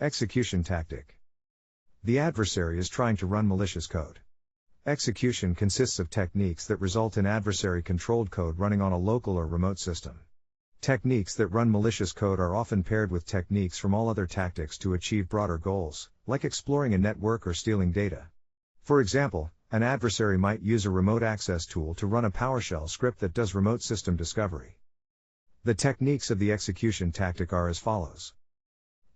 Execution tactic. The adversary is trying to run malicious code. Execution consists of techniques that result in adversary-controlled code running on a local or remote system. Techniques that run malicious code are often paired with techniques from all other tactics to achieve broader goals, like exploring a network or stealing data. For example, an adversary might use a remote access tool to run a PowerShell script that does remote system discovery. The techniques of the execution tactic are as follows.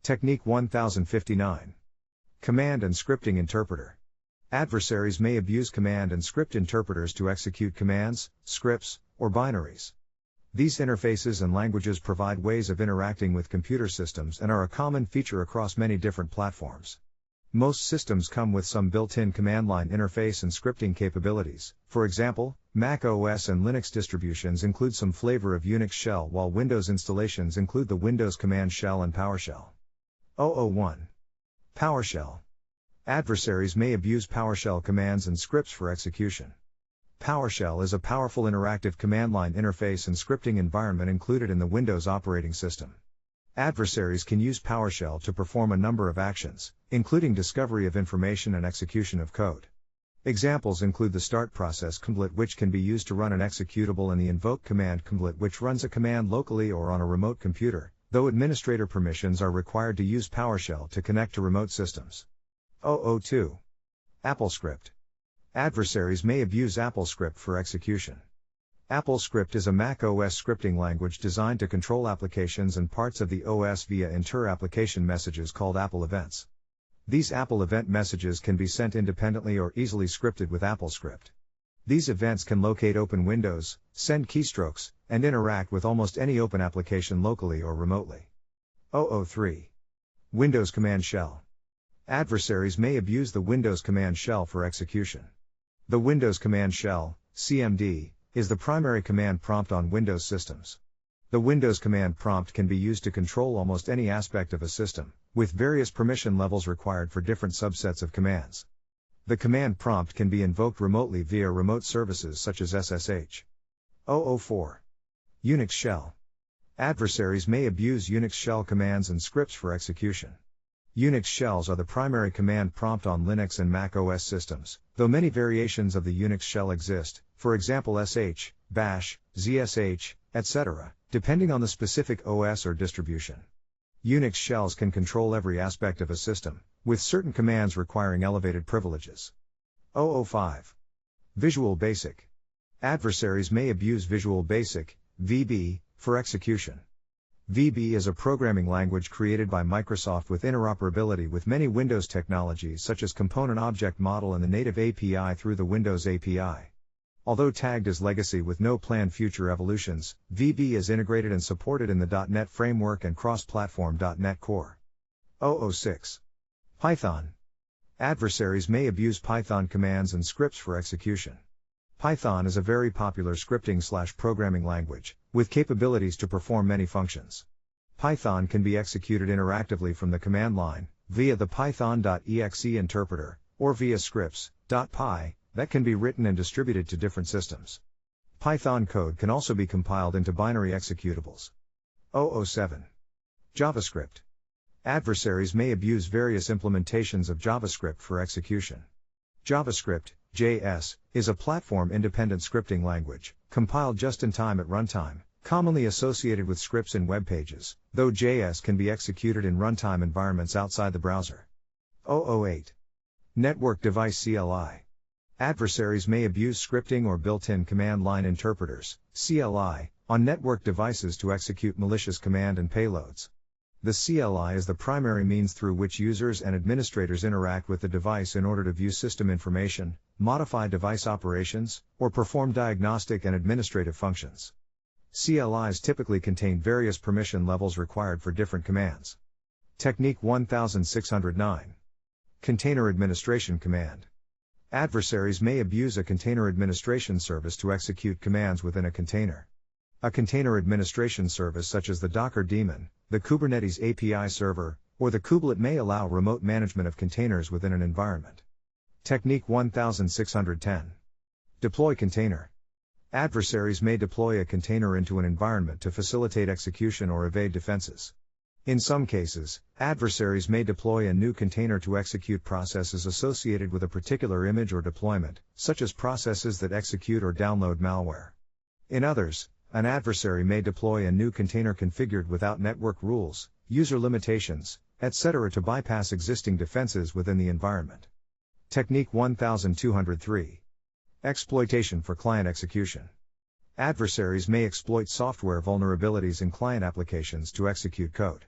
Technique 1059. Command and scripting interpreter. Adversaries may abuse command and script interpreters to execute commands, scripts, or binaries. These interfaces and languages provide ways of interacting with computer systems and are a common feature across many different platforms. Most systems come with some built-in command line interface and scripting capabilities. For example, Mac OS and Linux distributions include some flavor of Unix shell, while Windows installations include the Windows Command Shell and PowerShell. 001. PowerShell. Adversaries may abuse PowerShell commands and scripts for execution. PowerShell is a powerful interactive command line interface and scripting environment included in the Windows operating system. Adversaries can use PowerShell to perform a number of actions, including discovery of information and execution of code. Examples include the start process command, which can be used to run an executable, and the invoke command, which runs a command locally or on a remote computer, though administrator permissions are required to use PowerShell to connect to remote systems. 002. AppleScript. Adversaries may abuse AppleScript for execution. AppleScript is a Mac OS scripting language designed to control applications and parts of the OS via inter-application messages called Apple events. These Apple event messages can be sent independently or easily scripted with AppleScript. These events can locate open windows, send keystrokes, and interact with almost any open application locally or remotely. 003. Windows Command Shell. Adversaries may abuse the Windows Command Shell for execution. The Windows Command Shell, CMD, is the primary command prompt on Windows systems. The Windows command prompt can be used to control almost any aspect of a system, with various permission levels required for different subsets of commands. The command prompt can be invoked remotely via remote services such as SSH. 004. Unix Shell. Adversaries may abuse Unix shell commands and scripts for execution. Unix shells are the primary command prompt on Linux and Mac OS systems, though many variations of the Unix shell exist, for example sh, bash, zsh, etc., depending on the specific OS or distribution. Unix shells can control every aspect of a system, with certain commands requiring elevated privileges. 005. Visual Basic. Adversaries may abuse Visual Basic, VB, for execution. VB is a programming language created by Microsoft with interoperability with many Windows technologies such as Component Object Model and the native API through the Windows API. Although tagged as legacy with no planned future evolutions, VB is integrated and supported in the .NET Framework and cross-platform .NET Core. 006. Python. Adversaries may abuse Python commands and scripts for execution. Python is a very popular scripting/programming language, with capabilities to perform many functions. Python can be executed interactively from the command line, via the python.exe interpreter, or via scripts.py, that can be written and distributed to different systems. Python code can also be compiled into binary executables. 007. JavaScript. Adversaries may abuse various implementations of JavaScript for execution. JavaScript, JS, is a platform-independent scripting language, compiled just in time at runtime, commonly associated with scripts in web pages, though JS can be executed in runtime environments outside the browser. 008. Network Device Cli. Adversaries may abuse scripting or built-in command line interpreters, CLI, on network devices to execute malicious command and payloads. The CLI is the primary means through which users and administrators interact with the device in order to view system information, modify device operations, or perform diagnostic and administrative functions. CLIs typically contain various permission levels required for different commands. Technique 1609. Container Administration Command. Adversaries may abuse a container administration service to execute commands within a container. A container administration service such as the Docker daemon, the Kubernetes API server, or the kubelet may allow remote management of containers within an environment. Technique 1610. Deploy container. Adversaries may deploy a container into an environment to facilitate execution or evade defenses. In some cases, adversaries may deploy a new container to execute processes associated with a particular image or deployment, such as processes that execute or download malware. In others, an adversary may deploy a new container configured without network rules, user limitations, etc. to bypass existing defenses within the environment. Technique 1203. Exploitation for client execution. Adversaries may exploit software vulnerabilities in client applications to execute code.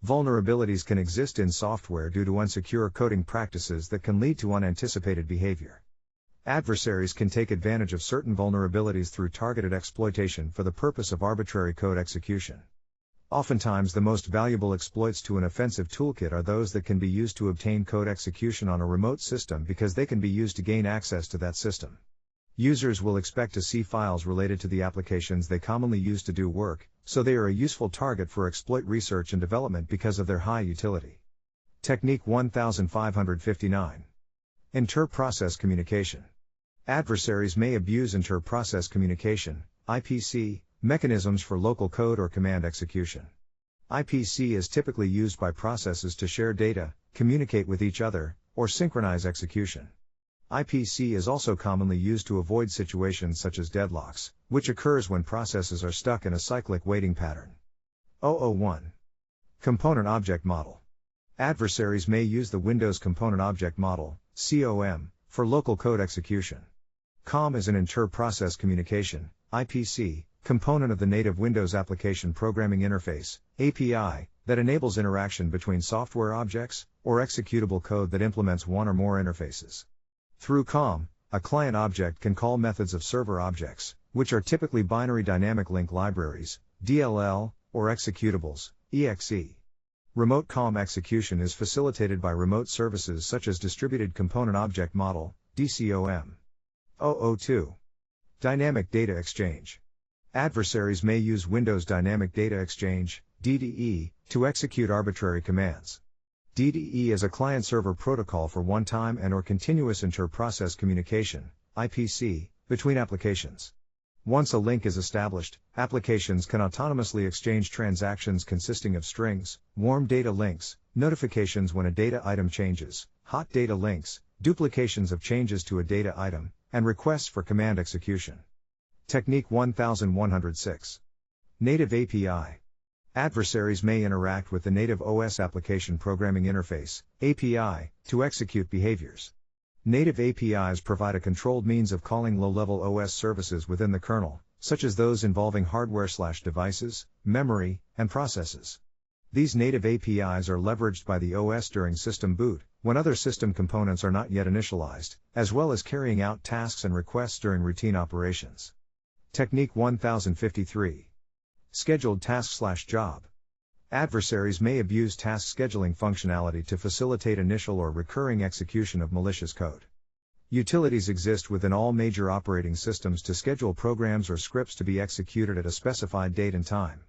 Vulnerabilities can exist in software due to unsecure coding practices that can lead to unanticipated behavior. Adversaries can take advantage of certain vulnerabilities through targeted exploitation for the purpose of arbitrary code execution. Oftentimes the most valuable exploits to an offensive toolkit are those that can be used to obtain code execution on a remote system because they can be used to gain access to that system. Users will expect to see files related to the applications they commonly use to do work, so they are a useful target for exploit research and development because of their high utility. Technique 1559. Inter-process communication. Adversaries may abuse inter-process communication, IPC, mechanisms for local code or command execution. IPC is typically used by processes to share data, communicate with each other, or synchronize execution. IPC is also commonly used to avoid situations such as deadlocks, which occurs when processes are stuck in a cyclic waiting pattern. 001. Component Object Model. Adversaries may use the Windows Component Object Model, COM, for local code execution. COM is an inter-process communication, IPC, component of the native Windows Application Programming Interface, API, that enables interaction between software objects, or executable code that implements one or more interfaces. Through COM, a client object can call methods of server objects, which are typically binary dynamic link libraries, DLL, or executables, EXE. Remote COM execution is facilitated by remote services such as Distributed Component Object Model, DCOM. 002. Dynamic Data Exchange. Adversaries may use Windows Dynamic Data Exchange, DDE, to execute arbitrary commands. DDE is a client-server protocol for one-time and/or continuous inter-process communication, IPC, between applications. Once a link is established, applications can autonomously exchange transactions consisting of strings, warm data links, notifications when a data item changes, hot data links, duplications of changes to a data item, and requests for command execution. Technique 1106. Native API. Adversaries may interact with the native OS Application Programming Interface, API, to execute behaviors. Native APIs provide a controlled means of calling low-level OS services within the kernel, such as those involving hardware/devices, memory, and processes. These native APIs are leveraged by the OS during system boot, when other system components are not yet initialized, as well as carrying out tasks and requests during routine operations. Technique 1053. Scheduled task/job. Adversaries may abuse task scheduling functionality to facilitate initial or recurring execution of malicious code. Utilities exist within all major operating systems to schedule programs or scripts to be executed at a specified date and time.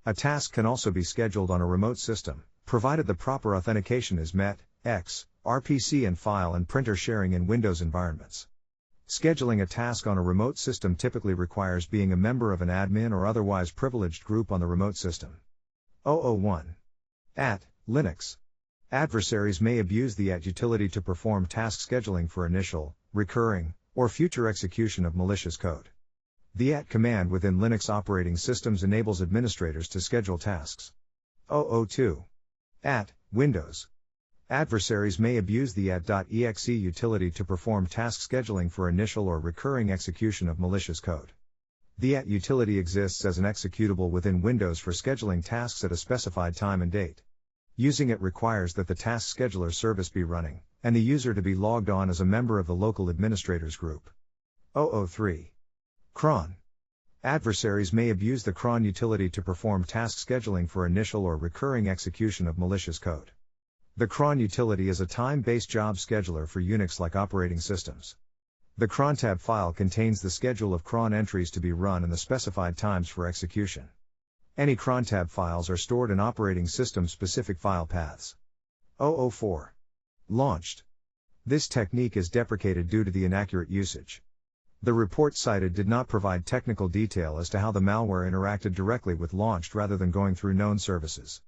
A task can also be scheduled on a remote system, provided the proper authentication is met, RPC and file and printer sharing in Windows environments. Scheduling a task on a remote system typically requires being a member of an admin or otherwise privileged group on the remote system. 001. Linux. Adversaries may abuse the utility to perform task scheduling for initial, recurring, or future execution of malicious code. The command within Linux operating systems enables administrators to schedule tasks. 002. Windows. Adversaries may abuse the .exe utility to perform task scheduling for initial or recurring execution of malicious code. The utility exists as an executable within Windows for scheduling tasks at a specified time and date. Using it requires that the task scheduler service be running, and the user to be logged on as a member of the local administrators group. 003. Cron. Adversaries may abuse the cron utility to perform task scheduling for initial or recurring execution of malicious code. The cron utility is a time-based job scheduler for Unix-like operating systems. The crontab file contains the schedule of cron entries to be run and the specified times for execution. Any crontab files are stored in operating system-specific file paths. 004. Launched. This technique is deprecated due to the inaccurate usage. The report cited did not provide technical detail as to how the malware interacted directly with launched rather than going through known services.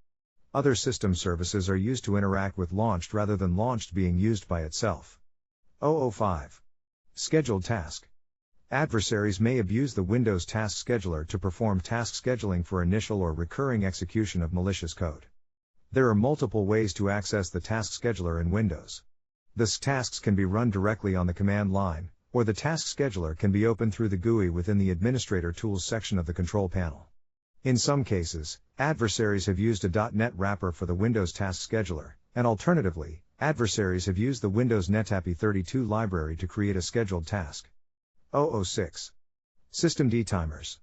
Other system services are used to interact with launched rather than launched being used by itself. 005. Scheduled task. Adversaries may abuse the Windows Task Scheduler to perform task scheduling for initial or recurring execution of malicious code. There are multiple ways to access the Task Scheduler in Windows. The tasks can be run directly on the command line, or the Task Scheduler can be opened through the GUI within the Administrator Tools section of the control panel. In some cases, adversaries have used a .NET wrapper for the Windows Task Scheduler, and alternatively, adversaries have used the Windows NetApp32 library to create a scheduled task. 006. Systemd timers.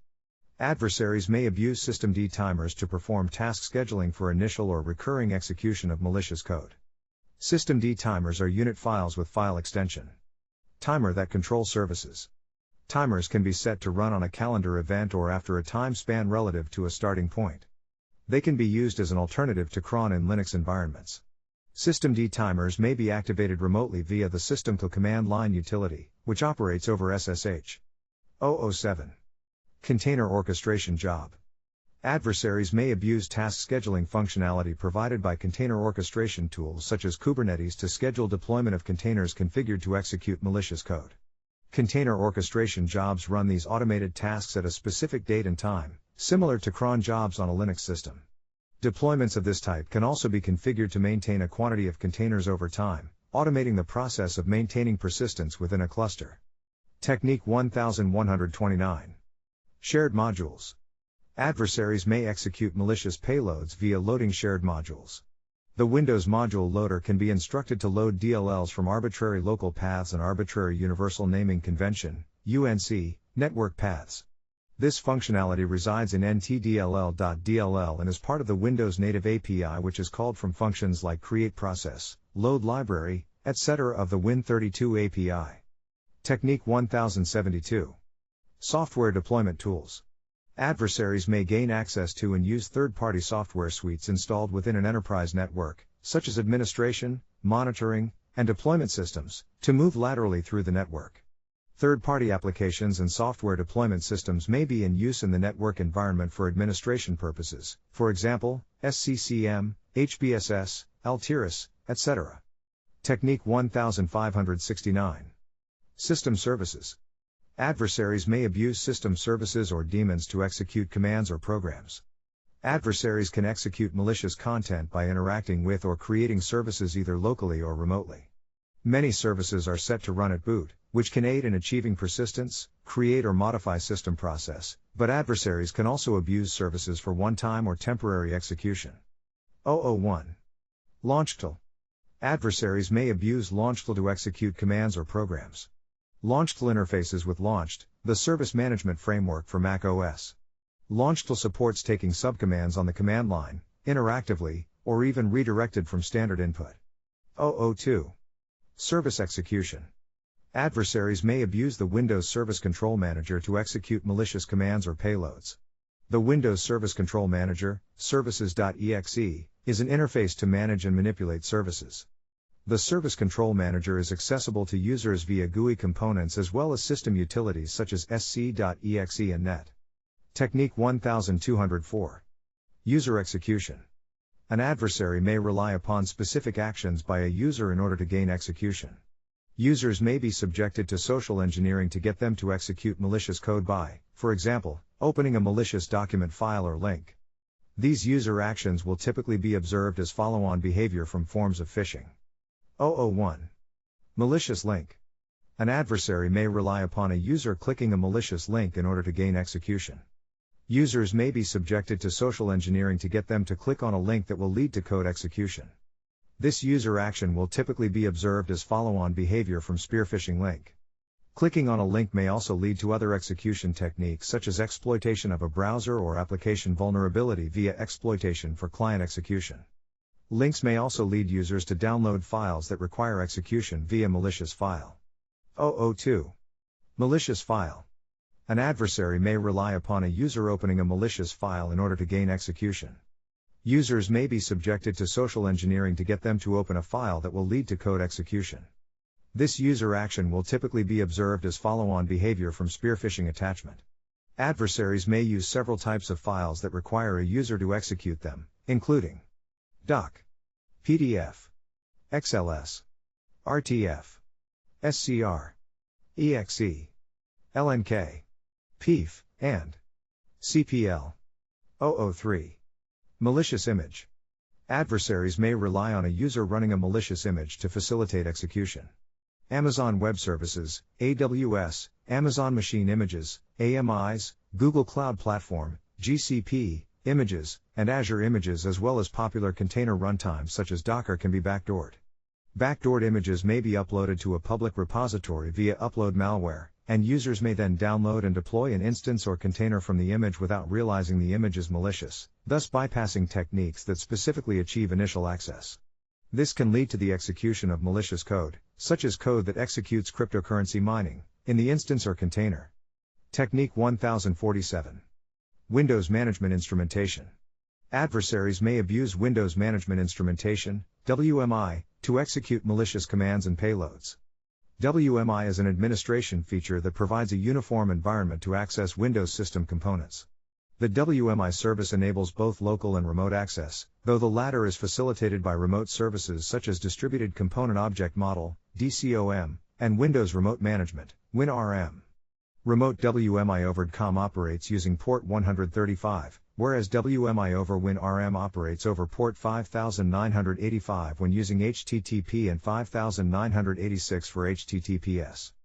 Adversaries may abuse systemd timers to perform task scheduling for initial or recurring execution of malicious code. Systemd timers are unit files with file extension. Timer that control services. Timers can be set to run on a calendar event or after a time span relative to a starting point. They can be used as an alternative to Cron in Linux environments. Systemd timers may be activated remotely via the System Cli command line utility, which operates over SSH. 007. Container Orchestration Job. Adversaries may abuse task scheduling functionality provided by container orchestration tools such as Kubernetes to schedule deployment of containers configured to execute malicious code. Container orchestration jobs run these automated tasks at a specific date and time, similar to cron jobs on a Linux system. Deployments of this type can also be configured to maintain a quantity of containers over time, automating the process of maintaining persistence within a cluster. Technique 1129. Shared modules. Adversaries may execute malicious payloads via loading shared modules. The Windows Module Loader can be instructed to load DLLs from arbitrary local paths and arbitrary Universal Naming Convention (UNC) network paths. This functionality resides in ntdll.dll and is part of the Windows native API, which is called from functions like create process, load library, etc. of the Win32 API. Technique 1072. Software deployment tools. Adversaries may gain access to and use third-party software suites installed within an enterprise network, such as administration, monitoring, and deployment systems, to move laterally through the network. Third-party applications and software deployment systems may be in use in the network environment for administration purposes, for example, SCCM, HBSS, Altiris, etc. Technique 1569. System services. Adversaries may abuse system services or daemons to execute commands or programs. Adversaries can execute malicious content by interacting with or creating services either locally or remotely. Many services are set to run at boot, which can aid in achieving persistence, create or modify system process, but adversaries can also abuse services for one-time or temporary execution. 001. LaunchTool. Adversaries may abuse LaunchTool to execute commands or programs. LaunchTool interfaces with Launched, the service management framework for Mac OS. LaunchTool supports taking subcommands on the command line, interactively, or even redirected from standard input. 002. Service execution. Adversaries may abuse the Windows Service Control Manager to execute malicious commands or payloads. The Windows Service Control Manager, services.exe, is an interface to manage and manipulate services. The Service Control Manager is accessible to users via GUI components as well as system utilities such as sc.exe and net. Technique 1204. User execution. An adversary may rely upon specific actions by a user in order to gain execution. Users may be subjected to social engineering to get them to execute malicious code by, for example, opening a malicious document file or link. These user actions will typically be observed as follow-on behavior from forms of phishing. 001. Malicious link. An adversary may rely upon a user clicking a malicious link in order to gain execution. Users may be subjected to social engineering to get them to click on a link that will lead to code execution. This user action will typically be observed as follow-on behavior from spear phishing link. Clicking on a link may also lead to other execution techniques such as exploitation of a browser or application vulnerability via exploitation for client execution. Links may also lead users to download files that require execution via malicious file. 002. Malicious file. An adversary may rely upon a user opening a malicious file in order to gain execution. Users may be subjected to social engineering to get them to open a file that will lead to code execution. This user action will typically be observed as follow-on behavior from spear phishing attachment. Adversaries may use several types of files that require a user to execute them, including doc, PDF, XLS, RTF, SCR, EXE, LNK, PIF, and CPL. 003. Malicious image. Adversaries may rely on a user running a malicious image to facilitate execution. Amazon Web Services, AWS, Amazon Machine Images, AMIs, Google Cloud Platform, GCP, Images, and Azure Images as well as popular container runtimes such as Docker can be backdoored. Backdoored images may be uploaded to a public repository via upload malware, and users may then download and deploy an instance or container from the image without realizing the image is malicious, thus bypassing techniques that specifically achieve initial access. This can lead to the execution of malicious code, such as code that executes cryptocurrency mining, in the instance or container. Technique 1047. Windows Management Instrumentation. Adversaries may abuse Windows Management Instrumentation, WMI, to execute malicious commands and payloads. WMI is an administration feature that provides a uniform environment to access Windows system components. The WMI service enables both local and remote access, though the latter is facilitated by remote services such as Distributed Component Object Model, DCOM, and Windows Remote Management, WinRM. Remote WMI over DCOM operates using port 135, whereas WMI over WinRM operates over port 5985 when using HTTP and 5986 for HTTPS.